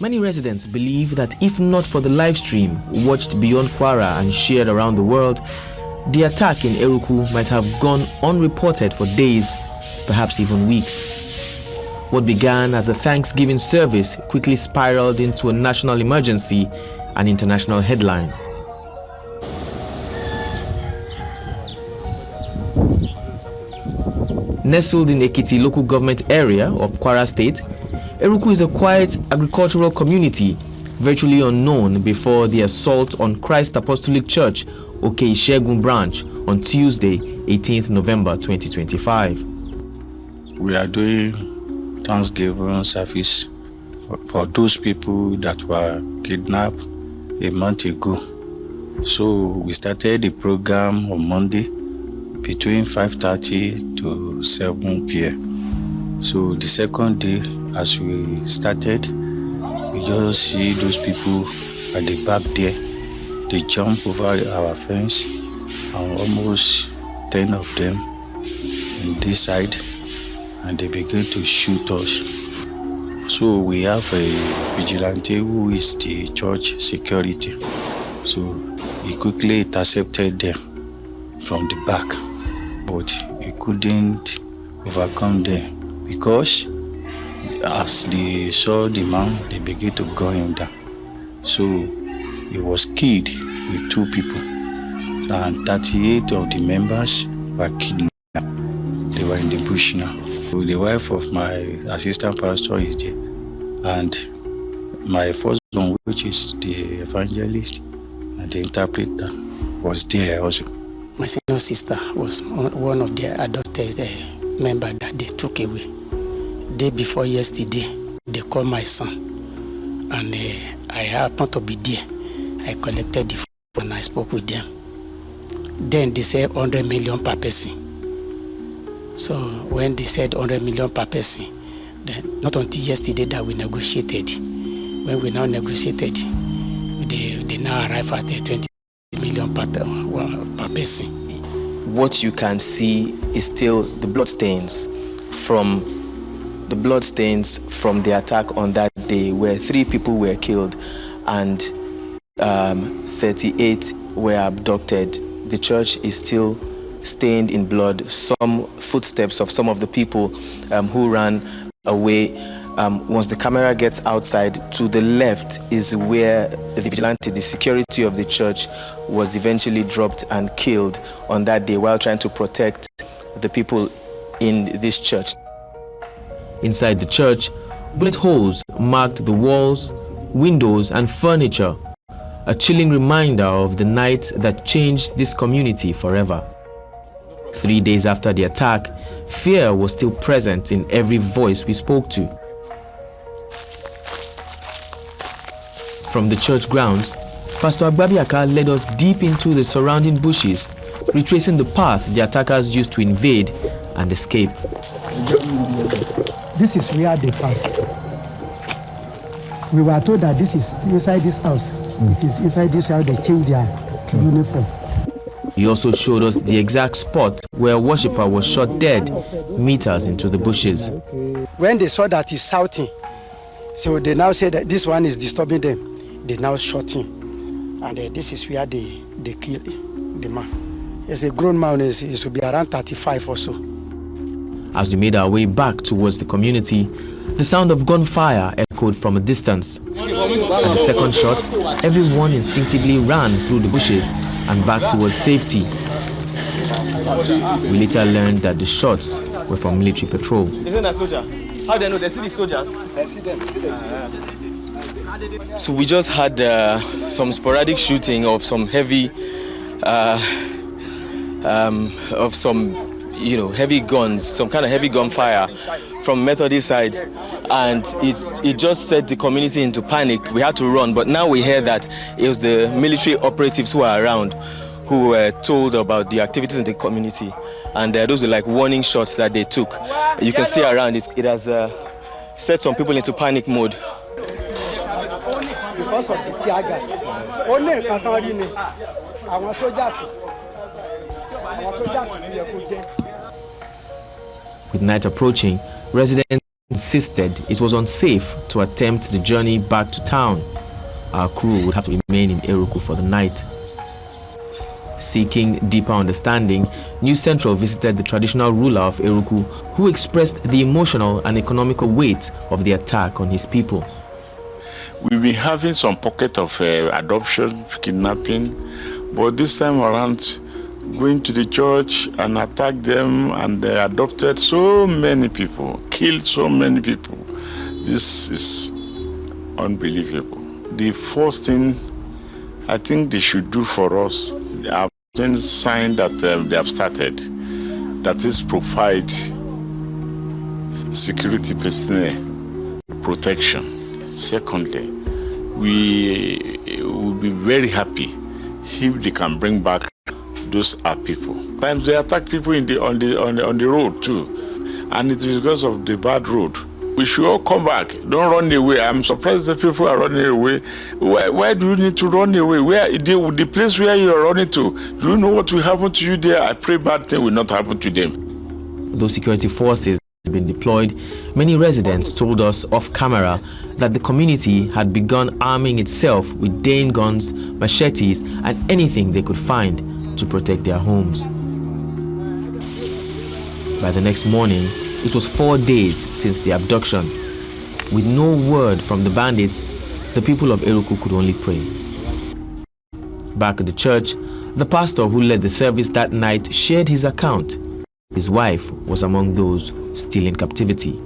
Many residents believe that if not for the live stream watched beyond Kwara and shared around the world, the attack in Eruku might have gone unreported for days, perhaps even weeks. What began as a Thanksgiving service quickly spiraled into a national emergency and international headline. Nestled in Akede local government area of Kwara State, Eruku is a quiet agricultural community, virtually unknown before the assault on Christ Apostolic Church, Okeishegun branch, on Tuesday, 18th November 2025. We are doing Thanksgiving service for those people that were kidnapped a month ago. So we started the program on Monday between 5:30 to 7 p.m. So the second day, as we started, we just see those people at the back there. They jump over our fence, and almost 10 of them on this side, and they begin to shoot us. So we have a vigilante who is the church security. So he quickly intercepted them from the back, but he couldn't overcome them because as they saw the man, they began to gun him down. So he was killed with 2 people, and 38 of the members were kidnapped. They were in the bush now. So the wife of my assistant pastor is there, and my first one, which is the evangelist and the interpreter, was there also. My senior sister was one of the abductees, member that they took away. Day before yesterday, they called my son, and I happened to be there. I collected the phone and I spoke with them. Then they said 100 million per person. So when they said 100 million per person, then not until yesterday that we negotiated. When we now negotiated, they now arrive at 20 million per person. What you can see is still the bloodstains from the attack on that day, where 3 people were killed and 38 were abducted. The church is still stained in blood. Some footsteps of some of the people who ran away. Once the camera gets outside, to the left is where the vigilante, the security of the church, was eventually dropped and killed on that day while trying to protect the people in this church. Inside the church, bullet holes marked the walls, windows, and furniture, a chilling reminder of the night that changed this community forever. 3 days after the attack, fear was still present in every voice we spoke to. From the church grounds, Pastor Agbabiaka led us deep into the surrounding bushes, retracing the path the attackers used to invade and escape. This is where they pass. We were told that this is inside this house. It is inside this house they change their uniform. He also showed us the exact spot where a worshipper was shot dead meters into the bushes. When they saw that he's shouting, so they now said that this one is disturbing them. They now shot him. And this is where they killed the man. He's a grown man, he should be around 35 or so. As we made our way back towards the community, the sound of gunfire echoed from a distance. At the second shot, everyone instinctively ran through the bushes and back towards safety. We later learned that the shots were from military patrol. Isn't that soldier? How do they know? They see the soldiers? I see them. So we just had some sporadic shooting of some heavy, heavy guns, some kind of heavy gunfire from Methodist side, and it just set the community into panic. We had to run, but now we hear that it was the military operatives who are around who were told about the activities in the community, and those were like warning shots that they took. You can see around it has set some people into panic mode. Because of the tear gas. With night approaching, residents insisted it was unsafe to attempt the journey back to town. Our crew would have to remain in Eruku for the night. Seeking deeper understanding, News Central visited the traditional ruler of Eruku, who expressed the emotional and economical weight of the attack on his people. We've been having some pocket of adoption, kidnapping, but this time around, going to the church and attack them, and they adopted so many people, killed so many people. This is unbelievable. The first thing I think they should do for us, they have sign that they have started, that is provide security personnel protection. Secondly, we will be very happy if they can bring back those our people. Sometimes they attack people on the road too, and it is because of the bad road. We should all come back. Don't run away. I'm surprised that people are running away. Why do you need to run away? Where the place where you are running to? Do you know what will happen to you there? I pray bad thing will not happen to them. Though security forces had been deployed, many residents told us off camera that the community had begun arming itself with Dane guns, machetes, and anything they could find to protect their homes. By the next morning, it was 4 days since the abduction. With no word from the bandits, the people of Eruku could only pray. Back at the church, the pastor who led the service that night shared his account. His wife was among those still in captivity.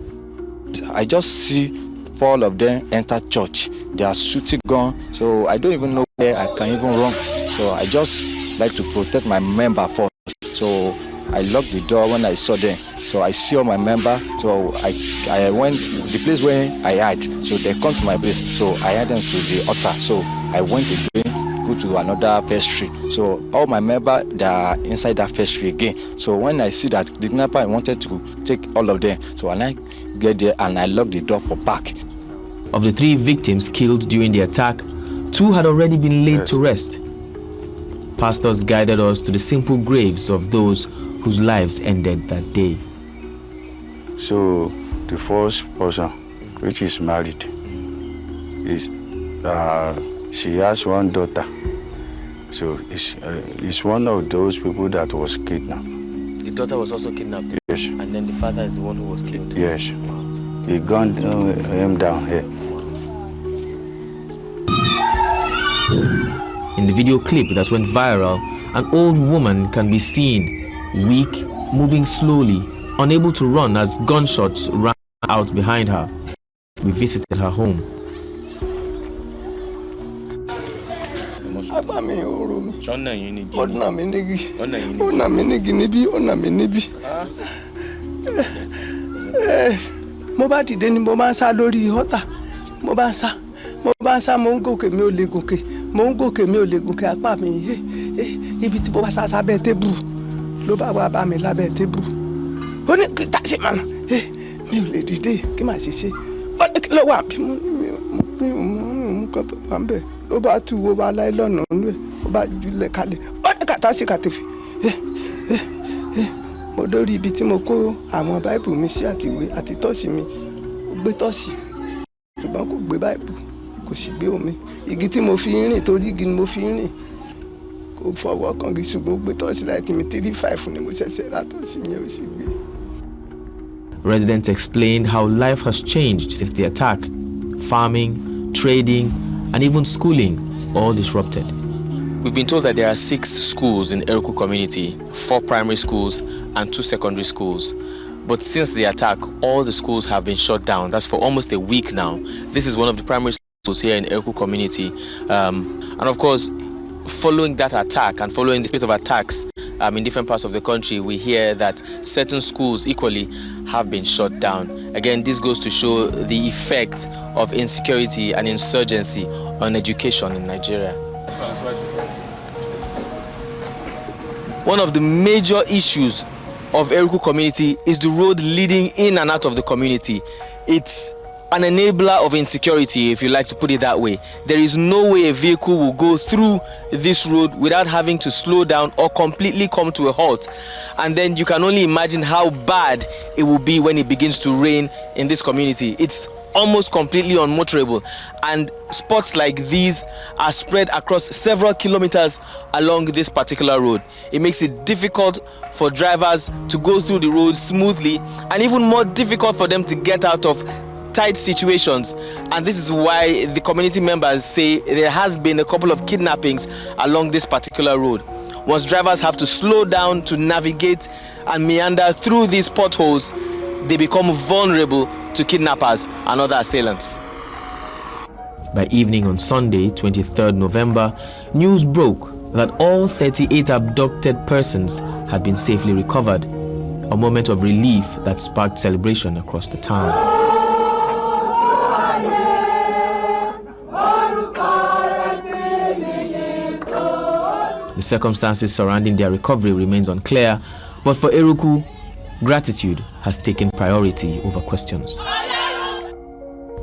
I just see 4 of them enter church. They are shooting gun, so I don't even know where I can even run. So I just like to protect my member first. So I locked the door when I saw them. So I see all my members. So I went the place where I hide. So they come to my place. So I had them to the altar. So I went again, go to another vestry. So all my members, they are inside that vestry again. So when I see that the kidnapper, I wanted to take all of them. So when I get there and I lock the door for back. Of the 3 victims killed during the attack, 2 had already been laid to rest. Pastors guided us to the simple graves of those whose lives ended that day. So the first person, which is married, is she has 1 daughter. So it's one of those people that was kidnapped. The daughter was also kidnapped? Yes. And then the father is the one who was killed? Yes. He gunned him down here. In the video clip that went viral, an old woman can be seen, weak, moving slowly, unable to run as gunshots rang out behind her. We visited her home. Mo bá dìde ni mo máa ń sá lórí họ́tà. Mo bá ń sá mo ń gòkè mi ò lè gòkè. Mo ń gòkè mi ò lè gòkè apá mi. Ibi tí mo bá sá sábẹ́ tébù ló bá wá bá mi lábẹ́ tébù. Ó ní kí tá ṣe máa nà. Mi ò lè dìde kí màá ṣe. Ó ní kí ló wà bí mo kan tó wà ń bẹ̀. Ló bá tú wo bá láì lọ́nà nínú ẹ̀. Ó bá jùlẹ̀ kalẹ̀. Ó ní kàtá sí kàtẹ́fì. Mo dórí ibi tí mo kó àwọn báìbù mi sí àti ìwé àti tọ́ọ̀sì mi. Ó gbé tọ́ọ̀sì ṣùgbọ́n kò gbé báìbù, kò sì gbé omi. Igi tí mo fi ń rìn torí igi ni mo fi ń rìn. Kò fọwọ́ kan igi ṣùgbọ́n ó gbé tọ́ọ̀sì láti mi 3-5 ni mo ṣẹ̀ṣẹ̀ ra tọ́ọ̀sì yẹn ó sì gbé. Residents explained how life has changed since the attack. Farming, trading, and even schooling all disrupted. We've been told that there are 6 schools in Eruku community, 4 primary schools and 2 secondary schools. But since the attack, all the schools have been shut down. That's for almost a week now. This is one of the primary schools here in Eruku community. And of course, following that attack and following the spate of attacks in different parts of the country, we hear that certain schools equally have been shut down. Again, this goes to show the effect of insecurity and insurgency on education in Nigeria. One of the major issues of Eruku community is the road leading in and out of the community. It's an enabler of insecurity, if you like to put it that way. There is no way a vehicle will go through this road without having to slow down or completely come to a halt. And then you can only imagine how bad it will be when it begins to rain in this community. It's almost completely unmotorable, and spots like these are spread across several kilometers along this particular road. It makes it difficult for drivers to go through the road smoothly, and even more difficult for them to get out of tight situations. And this is why the community members say there has been a couple of kidnappings along this particular road. Once drivers have to slow down to navigate and meander through these potholes, they become vulnerable to kidnappers and other assailants. By evening on Sunday, 23rd November, news broke that all 38 abducted persons had been safely recovered, a moment of relief that sparked celebration across the town. The circumstances surrounding their recovery remains unclear, but for Eruku, gratitude has taken priority over questions.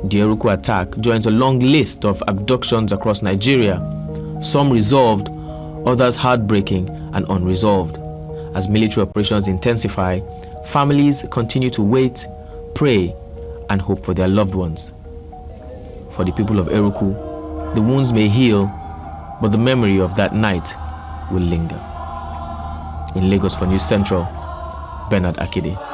The Eruku attack joins a long list of abductions across Nigeria, some resolved, others heartbreaking and unresolved. As military operations intensify, families continue to wait, pray, and hope for their loved ones. For the people of Eruku, the wounds may heal, but the memory of that night will linger. In Lagos for News Central, Bernard Akede.